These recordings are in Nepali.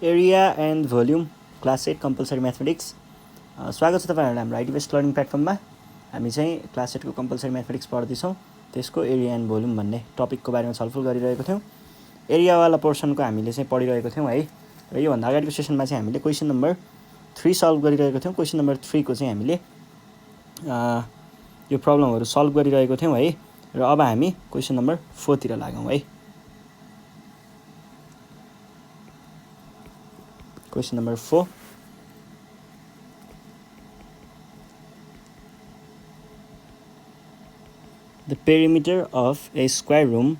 Area and volume class 8 compulsory mathematics. स्वागत छ तपाईँहरूलाई हाम्रो आइटी बेस्ड लर्निङ प्लेटफर्ममा। हामी चाहिँ क्लास 8 को कम्पलसरी म्याथमेटिक्स पढ्दैछौँ। त्यसको एरिया एन्ड भोल्युम भन्ने टपिकको बारेमा छलफल गरिरहेको थियौँ। एरियावाला पोर्सनको हामीले चाहिँ पढिरहेको थियौँ है। र योभन्दा अगाडिको सेसनमा चाहिँ हामीले क्वेसन नम्बर 3 सल्भ गरिरहेको थियौँ। क्वेसन नम्बर 3 को चाहिँ हामीले यो प्रब्लमहरू सल्भ गरिरहेको थियौँ है। र अब हामी क्वेसन नम्बर 4 तिर लागौँ है। Question number 4. The perimeter of a square room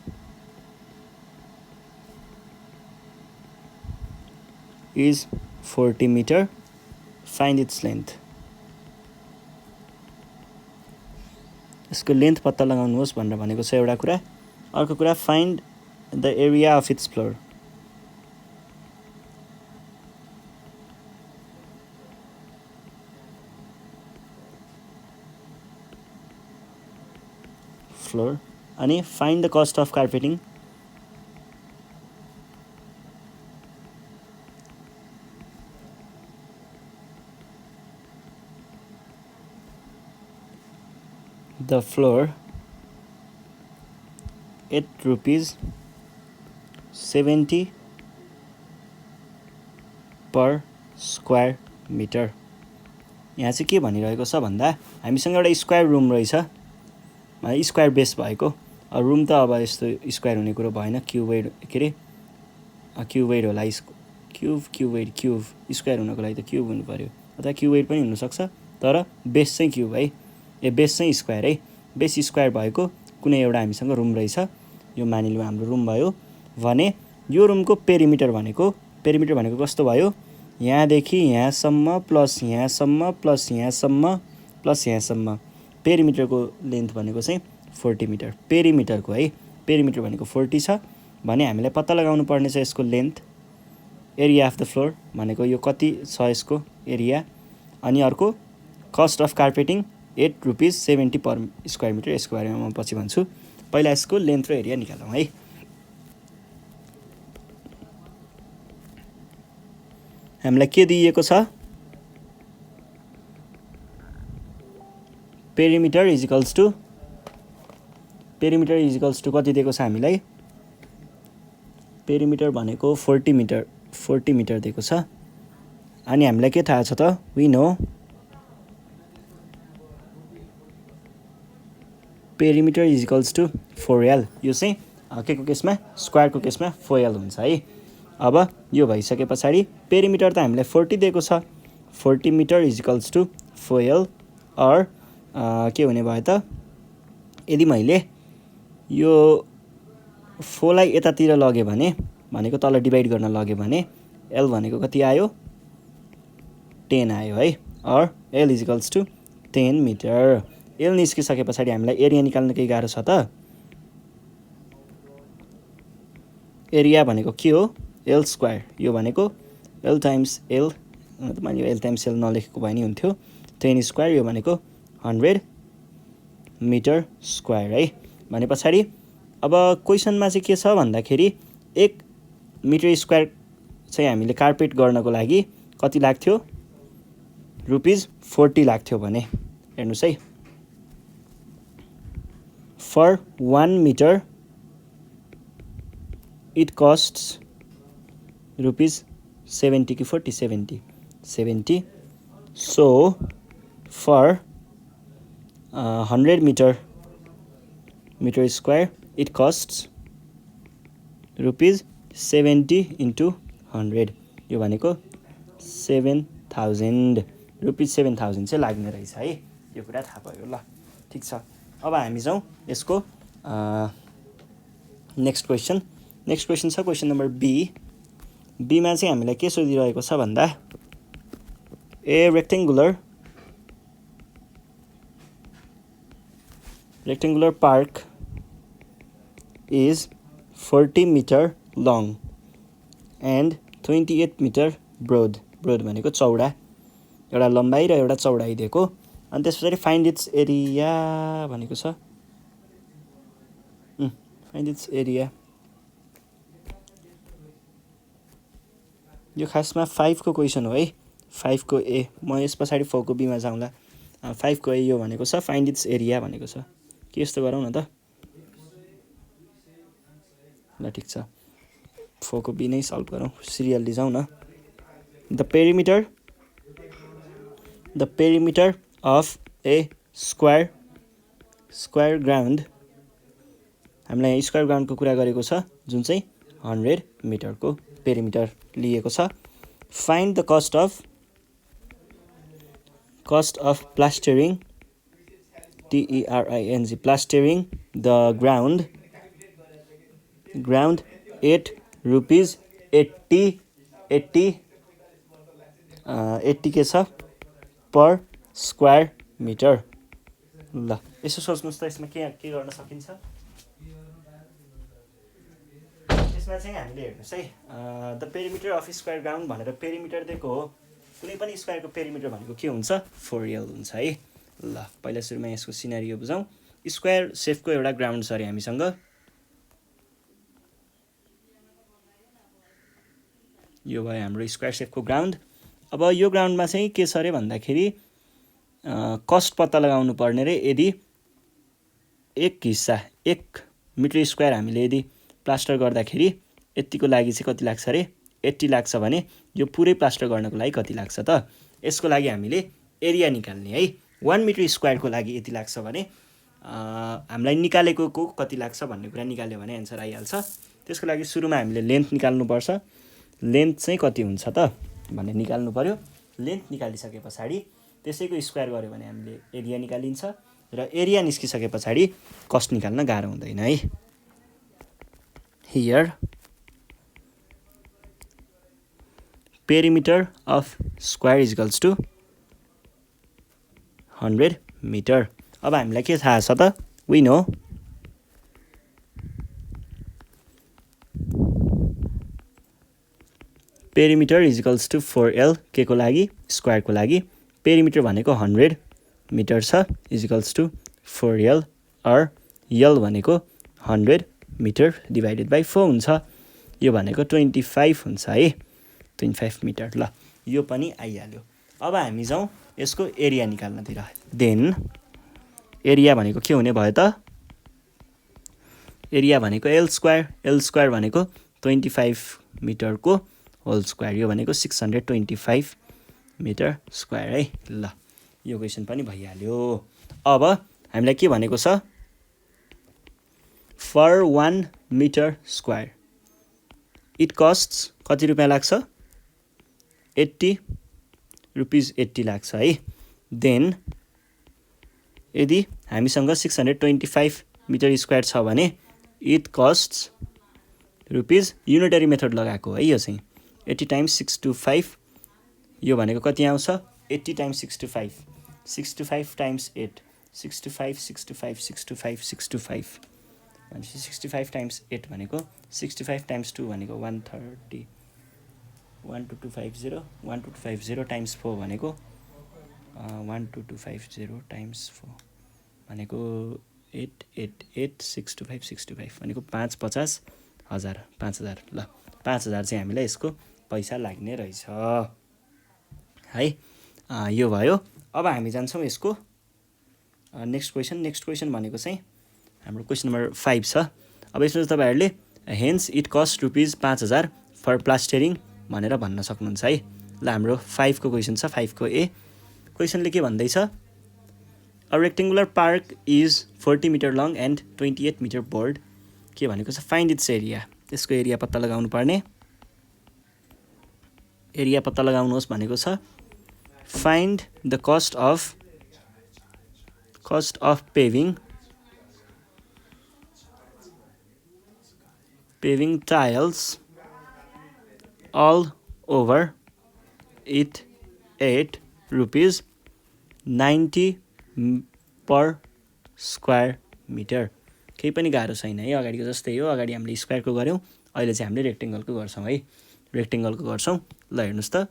is 40 meter. Find its length. यसको लेन्थ पत्ता लगाउनुहोस् भनेर भनेको छ एउटा कुरा। अर्को कुरा find the area of its floor. Floor अनि फाइन्ड द कस्ट अफ कार्पेटिङ। The floor at rupees 70 per square meter। यहाँ चाहिँ के भनिरहेको छ भन्दा हामीसँग एउटा स्क्वायर रुम रहेछ, स्क्वायर बेस भएको। रुम त अब यस्तो स्क्वायर हुने कुरो भएन, क्युबोइड के अरे क्युबोइड होला, क्युब स्क्वायर हुनको लागि त क्युब हुनु पऱ्यो, अथवा क्युबोइड पनि हुनसक्छ, तर बेस चाहिँ क्युब है। बेस चाहिँ स्क्वायर है। बेस स्क्वायर भएको कुनै एउटा हामीसँग रुम रहेछ। यो मानिलिउँ हाम्रो रुम भयो भने यो रुमको पेरिमिटर भनेको कस्तो भयो, यहाँदेखि यहाँसम्म प्लस यहाँसम्म प्लस यहाँसम्म प्लस यहाँसम्म। पेरिमिटरको लेन्थ भनेको चाहिँ 40 मिटर पेरिमिटरको है। पेरिमिटर भनेको 40 छ भने हामीले पत्ता लगाउनु पर्ने छ यसको length. Area of the floor भनेको यो कति छ यसको एरिया। अनि अर्को cost of carpeting ₹8.70 per square metre. यसको बारेमा म पछि भन्छु। पहिला यसको लेन्थ र एरिया निकालौँ है। हामीलाई के दिएको छ, पेरिमिटर इज इक्वल्स टु कति दिएको छ हामीलाई, पेरिमिटर भनेको 40 मिटर दिएको छ। अनि हामीलाई के थाहा छ त, we know perimeter is equals to 4L। यो चाहिँ के को केसमा, स्क्वायरको केसमा 4L हुन्छ है। अब यो भइसके पछाडि पेरिमिटर त हामीलाई 40 दिएको छ, 40 metre is equals to 4L। अर के हुने भयो त, यदि मैले यो 4 लाई यतातिर लगे भने भनेको तल डिभाइड गर्न लगे भने L भनेको कति आयो, 10 आयो है। अर L is equals to 10 metre. L निस्किसके पछाडि हामीलाई एरिया निकाल्न केही गाह्रो छ त। एरिया भनेको के हो, L स्क्वायर। यो भनेको L टाइम्स L, मानियो L टाइम्स L नलेखेको भए नि हुन्थ्यो। 10 स्क्वायर यो भनेको 100 मिटर स्क्वायर है। भने पछाडि अब क्वेसनमा चाहिँ के छ भन्दाखेरि 1 मिटर स्क्वायर चाहिँ हामीले कार्पेट गर्नको लागि कति लाग्थ्यो, ₹40 लाग्थ्यो भने हेर्नुहोस् है। फर 1 मिटर इट कस्ट्स ₹70 कि 40, 70। So for 100 metre square it costs ₹70 × 100। यो भनेको 7,000 7,000 चाहिँ लाग्ने रहेछ है। यो कुरा थाहा भयो ल, ठिक छ। अब हामी जाउँ यसको नेक्स्ट क्वेसन छ क्वेसन नम्बर बीमा चाहिँ हामीलाई के सोधिरहेको छ भन्दा, a rectangular park is 40 metre long and 28 metre broad भनेको चौडा, एउटा लम्बाइ र एउटा चौडाइ दिएको। अनि त्यस पछाडि फाइन्ड इट्स एरिया भनेको छ। फाइन्ड इट्स एरिया यो खासमा 5 को क्वेसन हो है, 5 को ए। म यस पछाडि 4 को बीमा जाउँला। 5 को ए यो भनेको छ फाइन्ड इट्स एरिया भनेको छ। के यस्तो गरौँ न त, ल ठिक छ 4 को बी नै सल्भ गरौँ, सिरियल्ली जाउँ न। The perimeter of A square ground, हामीलाई यहाँ स्क्वायर ग्राउन्डको कुरा गरेको छ जुन चाहिँ 100 मिटरको पेरिमिटर लिएको छ। Find the cost of plastering, TERING, plastering the ground 8 rupees 80 के छ पर स्क्वायर मिटर। ल यसो सोच्नुहोस् त यसमा के गर्न सकिन्छ। यसमा चाहिँ हामीले हेर्नुहोस् है, the perimeter of square ground भनेर पेरिमिटर दिएको हो। कुनै पनि स्क्वायरको पेरिमिटर भनेको के हुन्छ, 4L हुन्छ है। ल पहिला सुरुमा यसको सिनारियो बुझौँ। स्क्वायर सेपको एउटा ग्राउन्ड छ अरे हामीसँग, यो भयो हाम्रो स्क्वायर सेपको ग्राउन्ड। अब यो ग्राउन्डमा चाहिँ के छ अरे भन्दाखेरि कस्ट पत्ता लगाउनु पर्ने रे। यदि एक हिस्सा 1 मिटर स्क्वायर हामीले यदि प्लास्टर गर्दाखेरि यतिको लागि चाहिँ कति लाग्छ अरे, 80 लाग्छ भने यो पुरै प्लास्टर गर्नको लागि कति लाग्छ त। यसको लागि हामीले एरिया निकाल्ने है। 1 मिटर स्क्वायरको लागि यति लाग्छ भने हामीलाई निकालेको कति लाग्छ भन्ने कुरा निकाल्यो भने एन्सर आइहाल्छ। त्यसको लागि सुरुमा हामीले लेन्थ निकाल्नुपर्छ। लेन्थ चाहिँ कति हुन्छ त भन्ने निकाल्नु पर्यो। लेन्थ निकालिसके पछाडि त्यसैको स्क्वायर गर्यो भने हामीले एरिया निकालिन्छ, र एरिया निस्किसके पछाडि कस्ट निकाल्न गाह्रो हुँदैन है। Here perimeter of square is equals to 100 metre. अब हामीलाई के थाहा छ त, we know perimeter is equals to 4L, के को लागि, स्क्वायरको लागि। पेरिमिटर भनेको 100 मिटर छ, इज इक्वल्स टु 4L, अर L भनेको 100 मिटर डिभाइडेड बाई 4 हुन्छ। यो भनेको 25 हुन्छ है, 25 मिटर। ल यो पनि आइहाल्यो। अब हामी जाउँ यसको एरिया निकाल्नतिर। देन एरिया भनेको के हुने भयो त, एरिया भनेको L स्क्वायर भनेको 25 मिटरको होल स्क्वायर, यो भनेको 625 मिटर स्क्वायर है। ल यो क्वेसन पनि भइहाल्यो। अब हामीलाई के भनेको छ, फर 1 मिटर स्क्वायर इट कस्ट्स कति रुपियाँ लाग्छ, 80 रुपिज 80 लाग्छ है। देन यदि हामीसँग 625 मिटर स्क्वायर छ भने इट कस्ट्स रुपिज, युनिटरी मेथड लगाएको है यो चाहिँ, 80 टाइम्स 625, यो भनेको कति आउँछ, 80 टाइम्स 625, 625 टाइम्स 8, 625 625 625 625 भनेपछि 65 टाइम्स 8 भनेको 65 टाइम्स 2 भनेको 130, 12250, 12250 टाइम्स 4 भनेको 12250 टाइम्स 4 भनेको 888625 625 भनेको 550,000, 5000। ल 5000 चाहिँ हामीलाई यसको पैसा लाग्ने रहेछ है। यो भयो। अब हामी जान्छौँ यसको नेक्स्ट क्वेसन भनेको चाहिँ हाम्रो क्वेसन नम्बर 5 छ। अब यसमा तपाईँहरूले hence it cost rupees 5000 for plastering भनेर भन्न सक्नुहुन्छ है। ल हाम्रो 5 को क्वेसन छ, 5 को ए। क्वेसनले के भन्दैछ, a rectangular park is 40 metre long and 28 metre broad, के भनेको छ, फाइन्ड इट्स एरिया। त्यसको एरिया पत्ता लगाउनु पर्ने। एरिया पत्ता लगाउनुहोस् भनेको छ, find the cost of paving tiles all over it 8 rupees 90 per square metre. केही पनि गाह्रो छैन है, अगाडिको जस्तै हो। अगाडि हामीले स्क्वायरको गऱ्यौँ, अहिले चाहिँ हामीले रेक्टेङ्गलको गर्छौँ है, रेक्टेङ्गलको गर्छौँ। ल हेर्नुहोस् त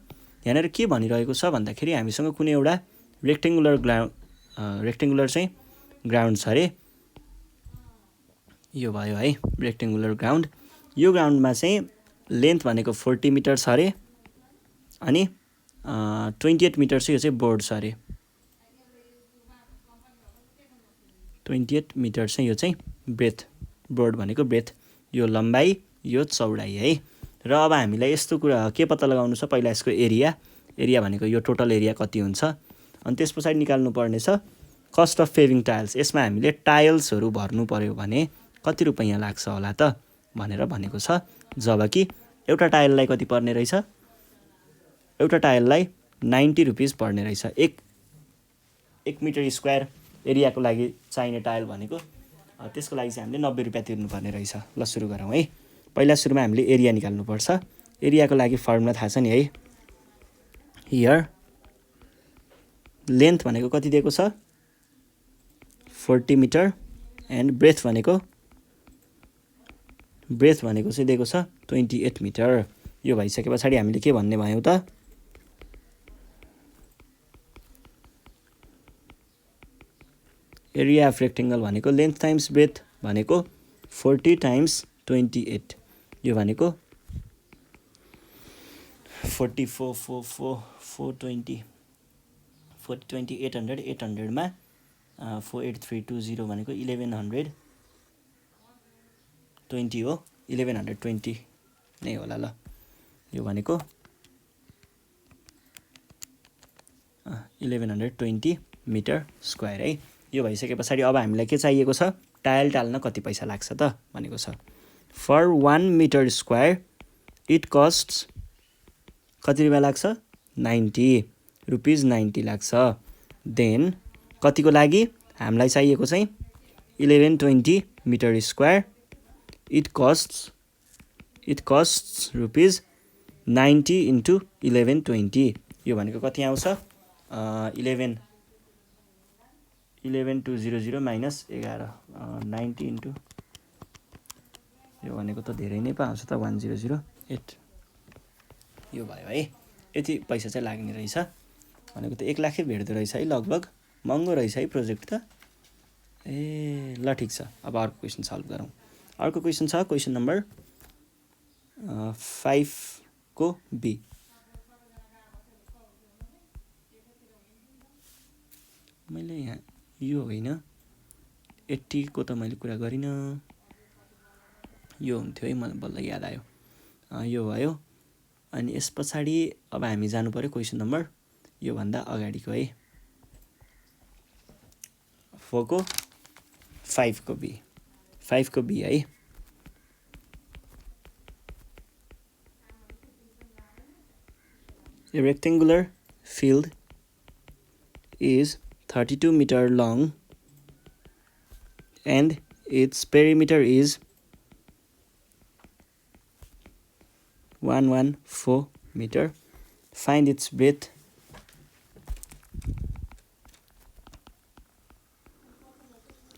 यहाँनिर के भनिरहेको छ भन्दाखेरि हामीसँग कुनै एउटा रेक्टेङ्गुलर चाहिँ ग्राउन्ड छ अरे, यो भयो है रेक्टेङ्गुलर ग्राउन्ड। यो ग्राउन्डमा चाहिँ लेन्थ भनेको 40 मिटर छ अरे, अनि 28 मिटर चाहिँ यो चाहिँ बोर्ड छ अरे 28 मिटर चाहिँ यो चाहिँ ब्रेथ बोर्ड भनेको ब्रेथ यो लम्बाइ यो चौडाइ है र अब हामीलाई यस्तो कुरा के पत्ता लगाउनु छ पहिला यसको एरिया भनेको यो टोटल एरिया कति हुन्छ अनि त्यस पछाडि निकाल्नु पर्ने छ कस्ट अफ पेभिङ टाइल्स यसमा हामीले टाइल्सहरू भर्नु पर्यो भने कति रुपैयाँ लाग्छ होला त भनेर भनेको छ जब कि एउटा टाइललाई कति पर्ने रहेछ एउटा टाइललाई 90 रुपीस पर्ने रहेछ एक मिटर स्क्वायर एरियाको लागि चाहिने टाइल भनेको त्यसको लागि चाहिँ हामीले 90 रुपैयाँ तिर्नुपर्ने रहेछ ल सुरु गरौँ है पहिला सुरुमा हामीले एरिया निकाल्नुपर्छ एरियाको लागि फर्मुला थाहा छ नि है हियर लेन्थ भनेको कति दिएको छ 40 मिटर एन्ड ब्रेथ भनेको चाहिँ दिएको छ 28 मिटर यो भइसके पछाडि हामीले के भन्ने भयौँ त एरिया अफ रेक्टेङ्गल भनेको लेन्थ टाइम्स ब्रेथ भनेको 40 टाइम्स 28 यो भनेको 420 800 मा 48320 भनेको 1120 हो 1120 नै होला ल यो भनेको 1120 मिटर स्क्वायर है यो भइसके पछाडि अब हामीलाई के चाहिएको छ टाइल टाल्न कति पैसा लाग्छ त भनेको छ फर 1 मिटर स्क्वायर इट कस्ट्स कति रुपैयाँ लाग्छ 90 रुपीस 90 लाग्छ देन कतिको लागि हामीलाई चाहिएको चाहिँ 1120 metre square it costs rupees 90 into 1120 यो भनेको कति आउँछ 11200 माइनस 11 90 इन्टु यो भनेको त धेरै नै पो आउँछ त 1008 यो भयो है यति पैसा चाहिँ लाग्ने रहेछ भनेको त 1 लाखै भेट्दो रहेछ है लगभग महँगो रहेछ है प्रोजेक्ट त ए ल ठिक छ अब अर्को क्वेसन सल्भ गरौँ अर्को क्वेसन छ क्वेसन नम्बर 5 को बी मैले यहाँ यो होइन 80 को त मैले कुरा गरिनँ यो हुन्थ्यो है मलाई बल्ल याद आयो यो भयो अनि यस पछाडि अब हामी जानु पर्यो क्वेसन नम्बर यो भन्दा अगाडिको है 4 को 5 को बी 5 को बी है A rectangular field is 32 meter long and its perimeter is 114 meter. Find its breadth.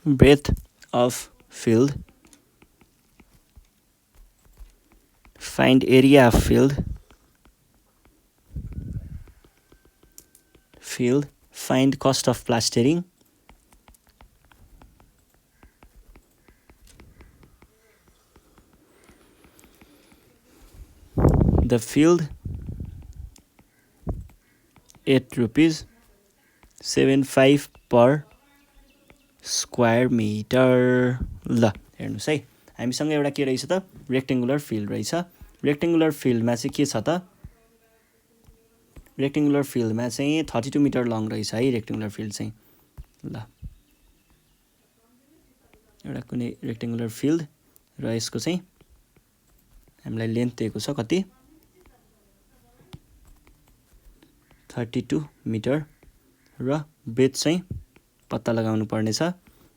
Breadth of field. Find area of field. Find cost of plastering. The field 8 rupees 75 per square meter. ल हेर्नुस् है हामीसँग एउटा के रहेछ त रेक्टेङ्गुलर फिल्ड रहेछ रेक्टेङ्गुलर फिल्डमा चाहिँ के छ त रेक्टेङ्गुलर फिल्डमा चाहिँ 32 मिटर लङ रहेछ है रेक्टेङ्गुलर फिल्ड चाहिँ ल एउटा कुनै रेक्टेङ्गुलर फिल्ड र यसको चाहिँ हामीलाई लेन्थ दिएको छ कति 32 मिटर र ब्रेथ चाहिँ पत्ता लगाउनु पर्ने छ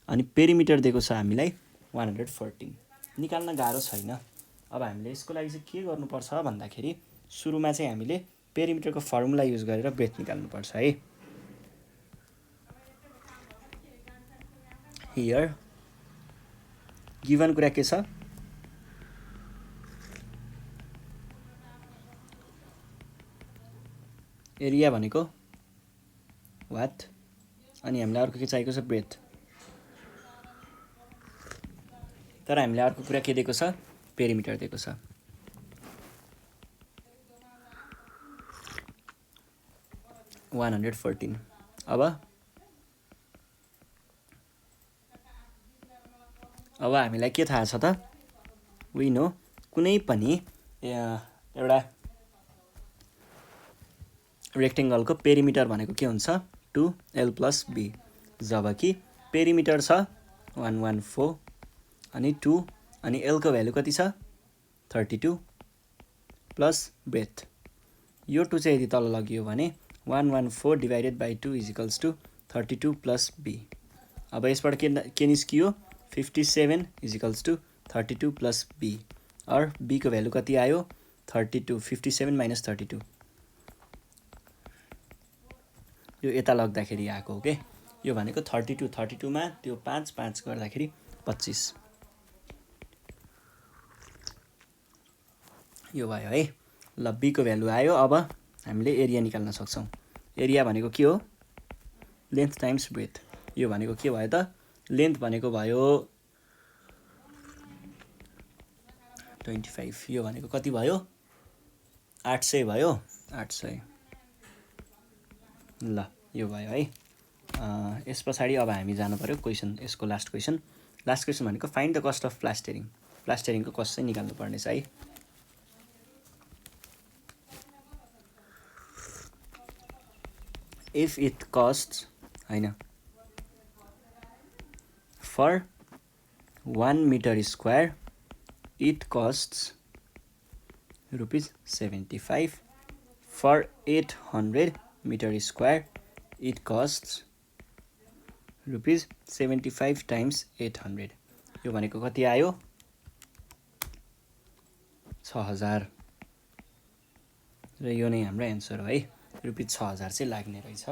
अनि पेरिमिटर दिएको छ हामीलाई 114 निकाल्न गाह्रो छैन अब हामीले यसको लागि चाहिँ के गर्नुपर्छ भन्दाखेरि सुरुमा चाहिँ हामीले पेरिमिटरको फर्मुला युज गरेर ब्रेथ निकाल्नुपर्छ है हियर गिभन कुरा के छ एरिया भनेको वाट अनि हामीलाई अर्को के चाहिएको छ ब्रेथ तर हामीलाई अर्को कुरा के दिएको छ पेरिमिटर दिएको छ 114 अब हामीलाई के थाहा छ त वी नो कुनै पनि एउटा रेक्टेङ्गलको पेरिमिटर भनेको के हुन्छ 2l + b जबकि पेरिमिटर छ 114 अनि 2 अनि l को भ्यालु कति छ 32 प्लस ब्रेथ यो 2 चाहिँ यदि तल लगियो भने 114 डिवाइडेड बाइ 2 = 32 प्लस b अब यसबाट के निस्कियो 57 = 32 प्लस b और b को भ्यालु कति आयो 32 57 - 32 यो यता लग्दाखेरि आएको हो के यो भनेको 32 मा त्यो 5 5 गर्दाखेरि 25 यो भयो है ल b को भ्यालु आयो अब हामीले एरिया निकाल्न सक्छौं एरिया भनेको के हो लेन्थ टाइम्स ब्रेथ यो भनेको के भयो त लेन्थ भनेको भयो 25 यो भनेको कति भयो 800 भयो 800 ल यो भयो है यस पछाडी अब हामी जानु पर्यो क्वेशन यसको लास्ट क्वेशन भनेको फाइन्ड द कस्ट अफ प्लास्टरिङको कस्ट चाहिँ निकाल्नु पर्ने छ है if it costs हैन for 1 meter square it costs ₹75 for 800 meter square it costs ₹75 times 800 यो भनेको कति आयो 6000 र यो नै हाम्रो आन्सर हो है ₹6000 चाहिँ लाग्ने रहेछ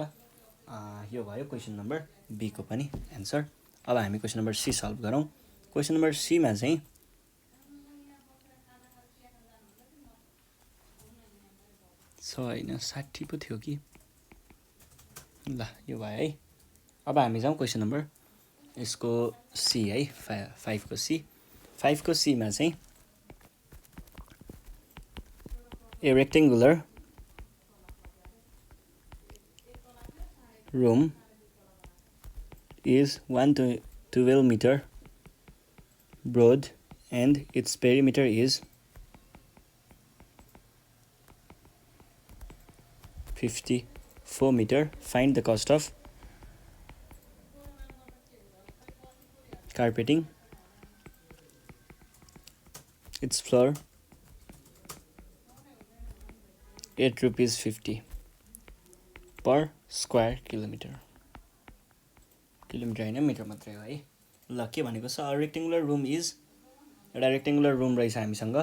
यो भयो क्वेशन नम्बर बी को पनि आन्सर अब हामी क्वेशन नम्बर सी सल्भ गरौँ क्वेशन नम्बर सी मा चाहिँ हैन 60 पो थियो कि ल यो भयो है अब हामी जाउँ क्वेशन नम्बर यसको सी है 5 को सी मा चाहिँ a rectangular room is 1 to 12 meter broad and its perimeter is 54 meter. Find the cost of carpeting its floor ₹8.50 per square kilometer हैन मिटर मात्रै हो है ल के भनेको छ रेक्टेङ्गुलर रुम इज एउटा रेक्टेङ्गुलर रुम रहेछ हामीसँग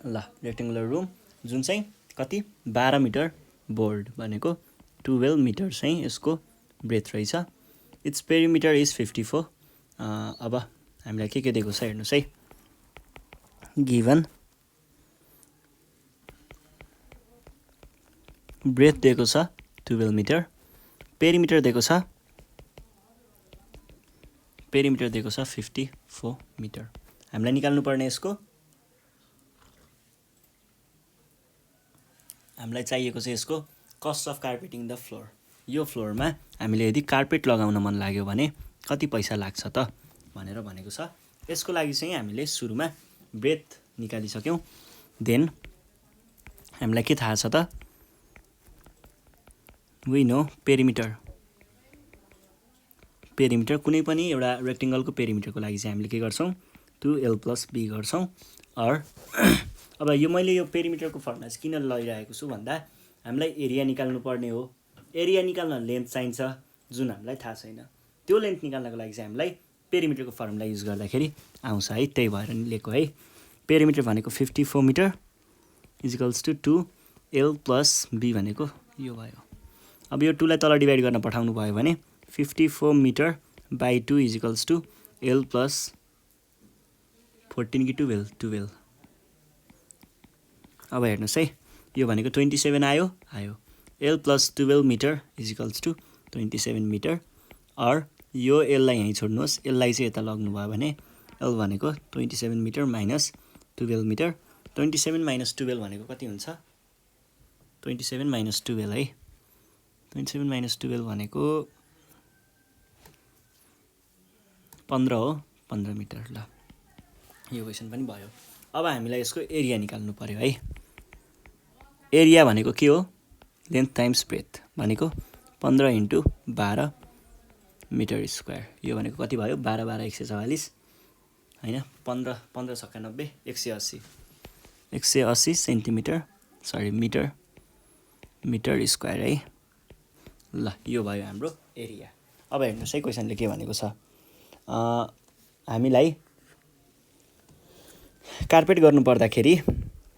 ल रेक्टेङ्गुलर रुम जुन चाहिँ कति 12 मिटर बोर्ड भनेको 12 मिटर चाहिँ यसको ब्रेथ रहेछ इट्स पेरिमिटर इज 54 अब हामीलाई के दिएको छ हेर्नुस् है गिवन ब्रेथ दिएको छ 12 मिटर पेरिमिटर दिएको छ 54 मिटर हामीलाई निकाल्नु पर्ने यसको हामीलाई चाहिएको छ यसको cost of carpeting the floor यो फ्लोरमा हामीले यदि कार्पेट लगाउन मन लाग्यो भने कति पैसा लाग्छ त भनेर भनेको छ यसको लागि चाहिँ हामीले सुरुमा ब्रेथ निकालिसक्यौं देन हामीलाई के थाहा छ त वी नो पेरिमिटर कुनै पनि एउटा रेक्टेङ्गलको पेरिमिटरको लागि चाहिँ हामीले के गर्छौं 2l + b गर्छौं और अब यो मैले यो पेरिमिटरको फर्मुला चाहिँ किन लैरहेको छु भन्दा हामीलाई एरिया निकाल्नु पर्ने हो एरिया निकाल्न लेन्थ चाहिन्छ जुन हामीलाई थाहा छैन त्यो लेन्थ निकाल्नको लागि चाहिँ हामीलाई पेरिमिटरको फर्मुला युज गर्दाखेरि आउँछ है त्यही भएर नि लेखेको है पेरिमिटर भनेको 54 मिटर = 2l + b भनेको यो भयो अब यो 2 लाई तल डिवाइड गर्न पठाउनु भयो भने 54 मिटर / 2 = l + 14 कि 12 अब हेर्नुस् है यो भनेको 27 आयो l + 12 मिटर = 27 मिटर और यो l लाई यही छोड्नुहोस् l लाई चाहिँ यता लग्नु भयो भने L भनेको 27 मिटर माइनस 12 मिटर 27 माइनस 12 भनेको कति हुन्छ 27 माइनस 12 है 27 माइनस 12 भनेको 15 हो 15 मिटर ल यो क्वेसन पनि भयो अब हामीलाई यसको एरिया निकाल्नु पर्यो है एरिया भनेको के हो लेन्थ टाइम्स ब्रेथ भनेको 15 × 12 मिटर स्क्वायर यो भनेको कति भयो 12 12 144 हैन 15 15 छक्का 90 180 सेन्टिमिटर सरी मिटर स्क्वायर है ल यो भयो हाम्रो एरिया अब हेर्नुस् है क्वेसनले के भनेको छ हामीलाई कार्पेट गर्नु पर्दाखेरि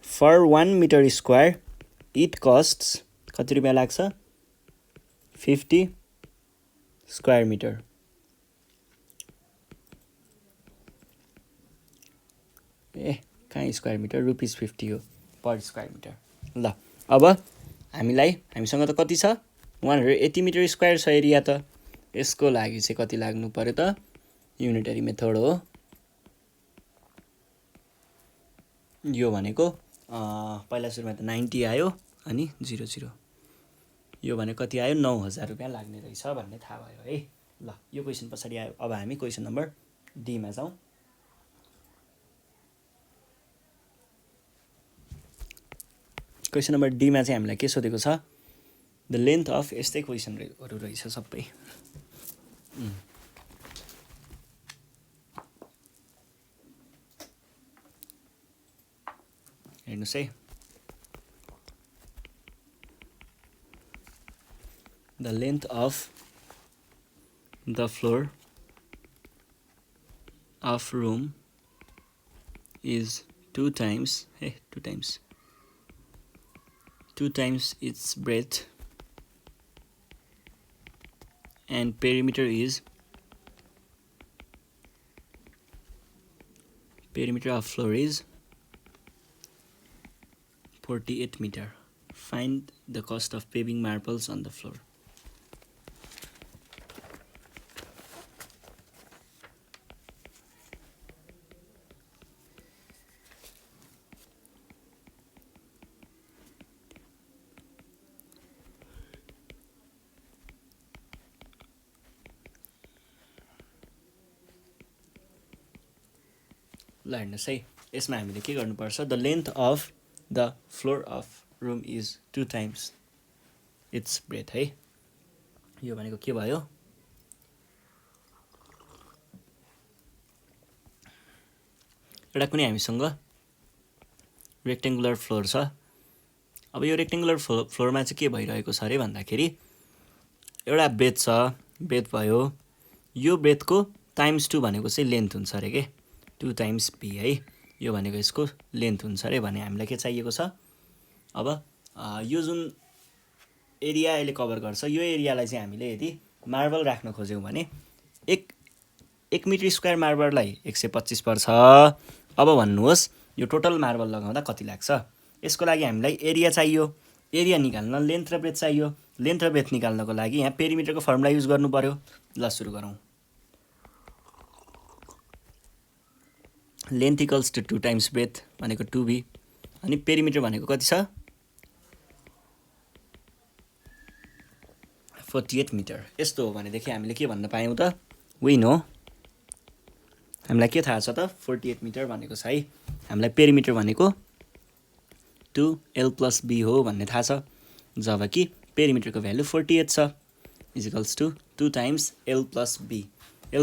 फर 1 मिटर स्क्वायर इट कस्ट्स कति रुपैयाँ लाग्छ 50 स्क्वायर मिटर कहाँ स्क्वायर मिटर रुपिस 50 हो पर स्क्वायर मिटर ल अब हामीसँग त कति छ 180 मिटर स्क्वायर छ एरिया त यसको लागि चाहिँ कति लाग्नु पर्यो त युनिटरी मेथड हो यो भनेको पहिला सुरुमा त 90 आयो अनि 00 यो भनेको कति आयो 9000 रुपैयाँ लाग्ने रहेछ भन्ने थाहा भयो है ल यो क्वेसन पछाडि आयो अब हामी क्वेसन नम्बर डी मा जाउँ क्वेसन नम्बर डी मा चाहिँ हामीलाई के सोधेको छ द लेन्थ अफ यस्तै क्वेसनहरु रहेछ सबै हेर्नुस् है the length of the floor of room is 2 times its breadth and perimeter of floor is 48 meter. Find the cost of paving marbles on the floor. ल हेर्नुस् है यसमा हामीले के गर्नुपर्छ the length of the floor of room is 2 times it's breath है यो भनेको के भयो एउटा कुनै हामीसँग रेक्टेङ्गुलर फ्लोर छ अब यो रेक्टेङ्गुलर फ्लोरमा चाहिँ के भइरहेको छ अरे भन्दाखेरि एउटा ब्रेथ छ ब्रेथ भयो यो ब्रेथको टाइम्स 2 भनेको चाहिँ लेन्थ हुन्छ अरे के 2 times b है यो भनेको यसको लेन्थ हुन्छ अरे भने हामीलाई के चाहिएको छ अब यो जुन एरिया अहिले कभर गर्छ यो एरियालाई चाहिँ हामीले यदि मार्बल राख्न खोज्यौं भने 1 मिटर स्क्वायर मार्बललाई 125 पर्छ अब भन्नुहोस् यो टोटल मार्बल लगाउँदा कति लाग्छ यसको लागि हामीलाई एरिया चाहियो एरिया निकाल्न लेन्थ र ब्रेथ चाहियो लेन्थ र ब्रेथ निकाल्नको लागि यहाँ पेरिमिटरको फर्मुला युज गर्नु पर्यो ल सुरु गरौँ length equals to 2 times breadth भनेको 2b अनि पेरिमिटर भनेको कति छ 48 मिटर यस्तो हो भनेदेखि हामीले के भन्न पायौं त वी नो हामीलाई के थाहा छ त 48 मिटर भनेको छ है हामीलाई पेरिमिटर भनेको 2l + b हो भन्ने थाहा छ जबकि पेरिमिटरको भ्यालु 48 छ is equals to 2 times l + b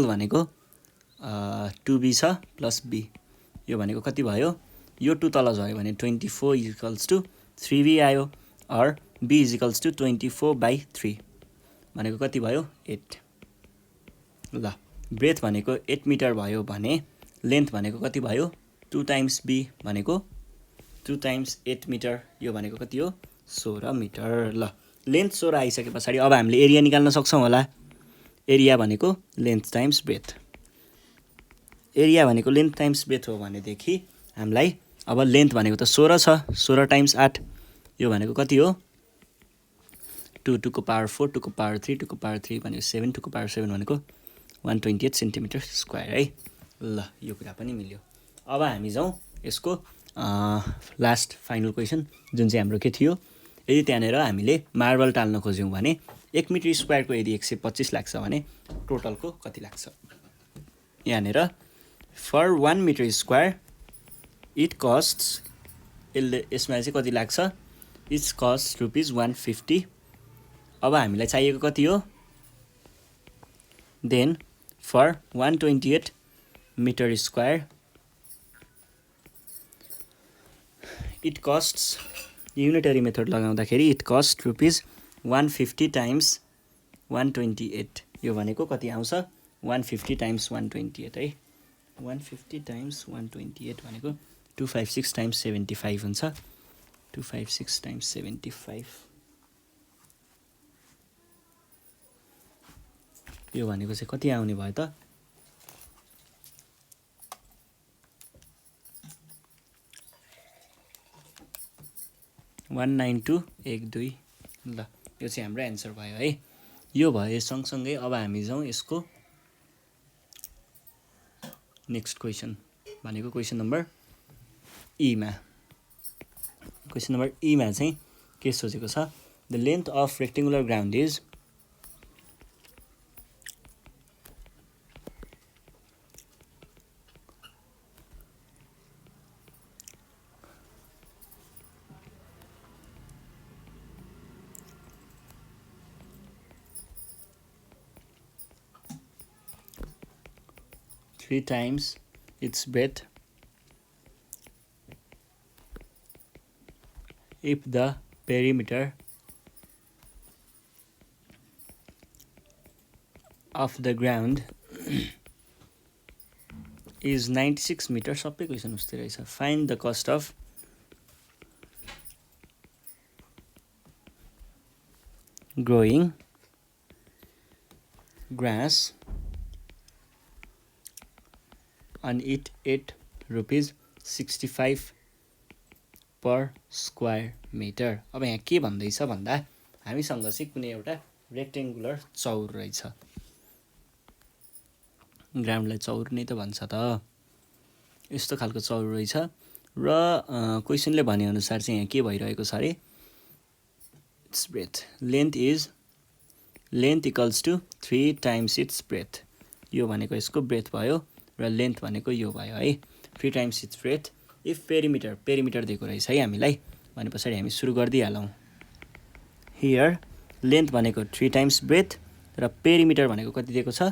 l भनेको 2b छ प्लस b यो भनेको कति भयो यो 2 तल झऱ्यो भने 24 इज इक्वल्स टु 3b आयो और b इज इक्वल्स टु 24/3 भनेको कति भयो 8 ल ब्रेथ भनेको 8 मिटर भयो भने लेन्थ भनेको कति भयो 2 times b भनेको 2 times 8 मिटर यो भनेको कति हो 16 मिटर ल लेन्थ 16 आइसकेपछि अब हामीले एरिया निकाल्न सक्छौं होला एरिया भनेको लेन्थ टाइम्स ब्रेथ एरिया भनेको लेन्थ टाइम्स ब्रेथ हो भनेदेखि हामीलाई अब लेन्थ भनेको त 16 छ 16 times 8 यो भनेको कति हो 2 to the power 4 to the power 3 to the power 3 भनेको 7 to the power 7 भनेको 128 सेन्टिमिटर स्क्वायर है ल यो कुरा पनि मिल्यो। अब हामी जाउँ यसको लास्ट फाइनल क्वेसन जुन चाहिँ हाम्रो के थियो, यदि त्यहाँनिर हामीले मार्बल टाल्न खोज्यौँ भने 1 मिटर स्क्वायरको यदि 125 लाग्छ भने टोटलको कति लाग्छ। यहाँनिर फर 1 मिटर स्क्वायर इट कस्ट्स, यसमा चाहिँ कति लाग्छ, इट्स कस्ट ₹150। अब हामीलाई चाहिएको कति हो, then for 128 metre square it costs, unitary method लगाउँदाखेरि इट कस्ट ₹150 टाइम्स 128, यो भनेको कति आउँछ 150 टाइम्स 128 है, 150 टाइम्स 128 भनेको 256 टाइम्स 75 हुन्छ, 256 टाइम्स 75, यो भनेको चाहिँ कति आउने भयो त, 19212। ल यो चाहिँ हाम्रो एन्सर भयो है। यो भयो सँगसँगै अब हामी जाउँ यसको नेक्स्ट क्वेसन भनेको क्वेसन नम्बर ईमा। क्वेसन नम्बर ईमा चाहिँ के सोचेको छ, the length of rectangular ground is, three times its breadth if the perimeter of the ground is 96 meter। सबै क्वेसन उस्तै रहेछ। Find the cost of growing grass on it at ₹65 per square metre. अब यहाँ के भन्दैछ भन्दा हामीसँग चाहिँ कुनै एउटा रेक्टेङ्गुलर चौर रहेछ, ग्राउन्डलाई चौर नै त भन्छ त, यस्तो खालको चौर रहेछ र क्वेसनले भनेअनुसार चाहिँ यहाँ के भइरहेको छ अरे, it's breadth, length equals to 3 times it's breadth, यो भनेको यसको ब्रेथ भयो र लेन्थ भनेको यो भयो है, 3 times it's breath if perimeter दिएको रहेछ है हामीलाई, भने पछाडि हामी सुरु गरिदिइहालौँ। हियर लेन्थ भनेको 3 टाइम्स ब्रेथ र पेरिमिटर भनेको कति दिएको छ,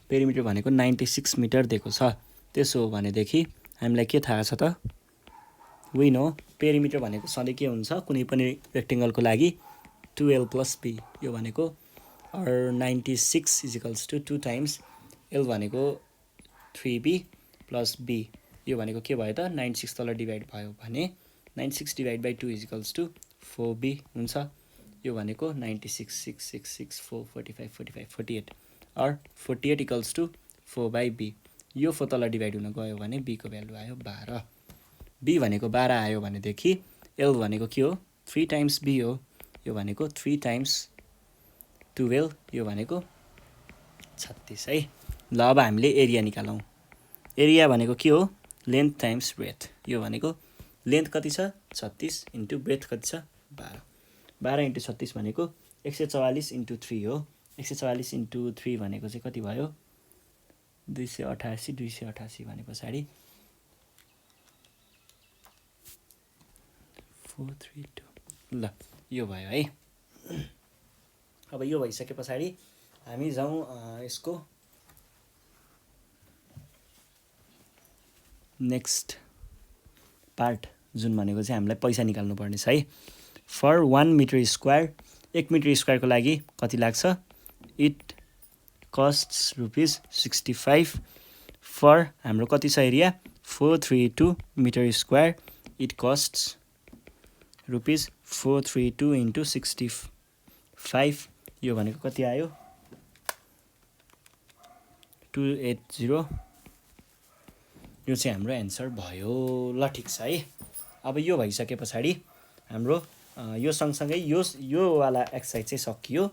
पेरिमिटर भनेको 96 मिटर दिएको छ। त्यसो हो भनेदेखि हामीलाई के थाहा छ त, वी नो पेरिमिटर भनेको सधैँ के हुन्छ कुनै पनि रेक्टेङ्गलको लागि 2L + B, यो भनेको 96 इजिकल्स टु 2 टाइम्स L भनेको 3B + B, यो भनेको के भयो त 96 तल डिभाइड भयो भने 96 divide by 2 equals to 4B हुन्छ, यो भनेको 96 6 6 6 4 45 45 48 और 48 इक्वल्स टु 4/B, यो 4 तल डिभाइड हुन गयो भने B को भ्यालु आयो 12, B भनेको 12 आयो भनेदेखि L भनेको के हो 3 टाइम्स B हो, यो भनेको 3 टाइम्स 12, यो भनेको 36 है। ल अब हामीले एरिया निकालौँ। एरिया भनेको के हो, लेन्थ टाइम्स ब्रेथ, यो भनेको लेन्थ कति छ 36 इन्टु ब्रेथ कति छ 12, 12 इन्टु 36 भनेको 144 इन्टु 3 हो, 144 इन्टु 3 भनेको चाहिँ कति भयो 288, 288 भने पछाडि 432, ल यो भयो है। अब यो भइसके पछाडि हामी जाउँ यसको नेक्स्ट पार्ट जुन भनेको चाहिँ हामीलाई पैसा निकाल्नु पर्ने छ है। फर 1 मिटर स्क्वायर, 1 मिटर स्क्वायरको लागि कति लाग्छ, इट कस्ट्स ₹65 फर हाम्रो कति छ area 432 metre square, it costs ₹432 into 65, यो भनेको कति आयो 280, यो चाहिँ हाम्रो एन्सर भयो। ल ठिक छ है। अब यो भइसके पछाडि हाम्रो यो सँगसँगै यो वाला एक्सर्साइज चाहिँ सकियो।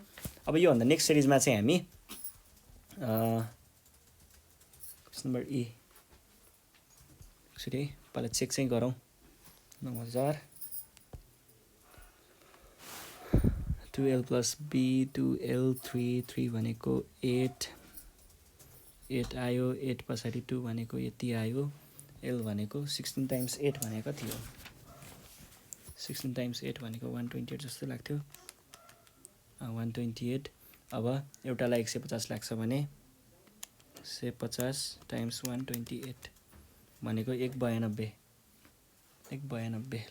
अब योभन्दा नेक्स्ट सिरिजमा चाहिँ हामी क्वेसन नम्बर ई एकचोटि पहिला चेक चाहिँ गरौँ 9000 2l + b 2l 3 भनेको 8 आयो 8 पछाडि 2 भनेको यति आयो l भनेको 16 × 8 भनेको कति हो 16 × 8 भनेको 128 जस्तो लाग्थ्यो 128 अब एउटालाई 150 लाग्छ भने 150 × 128 भनेको 192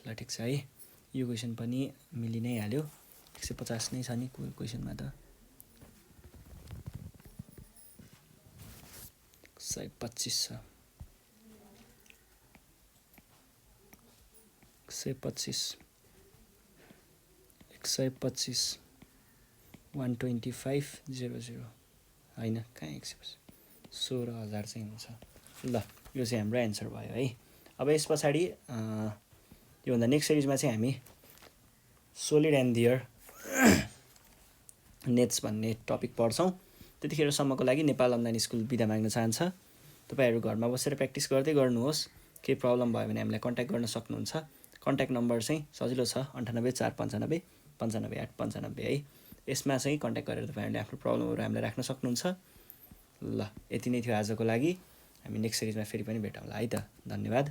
ल ठिक छ है यो क्वेसन पनि मिलि नै हाल्यो 150 नै छ नि क्वेसनमा त 125 छ 125 125.00 होइन कहाँ 116,000 चाहिँ हुन्छ ल यो चाहिँ हाम्रो एन्सर भयो है अब यस पछाडि योभन्दा नेक्स्ट सिरिजमा चाहिँ हामी सोलिड एन्ड देयर नेट्स भन्ने टपिक पढ्छौँ त्यतिखेरसम्मको लागि नेपाल अनलाइन स्कुल बिदा माग्न चाहन्छ तपाईहरू घरमा बसेर प्र्याक्टिस गर्दै गर्नुहोस् केही प्रब्लम भयो भने हामीलाई कन्ट्याक्ट गर्न सक्नुहुन्छ कन्ट्याक्ट नम्बर चाहिँ सजिलो छ 98 495 95 8 95 है यसमा चाहिँ कन्ट्याक्ट गरेर तपाईहरूले आफ्नो प्रब्लमहरू हामीलाई राख्न सक्नुहुन्छ ल यति नै थियो आजको लागि हामी नेक्स्ट सिरिजमा फेरि पनि भेटौँला है त धन्यवाद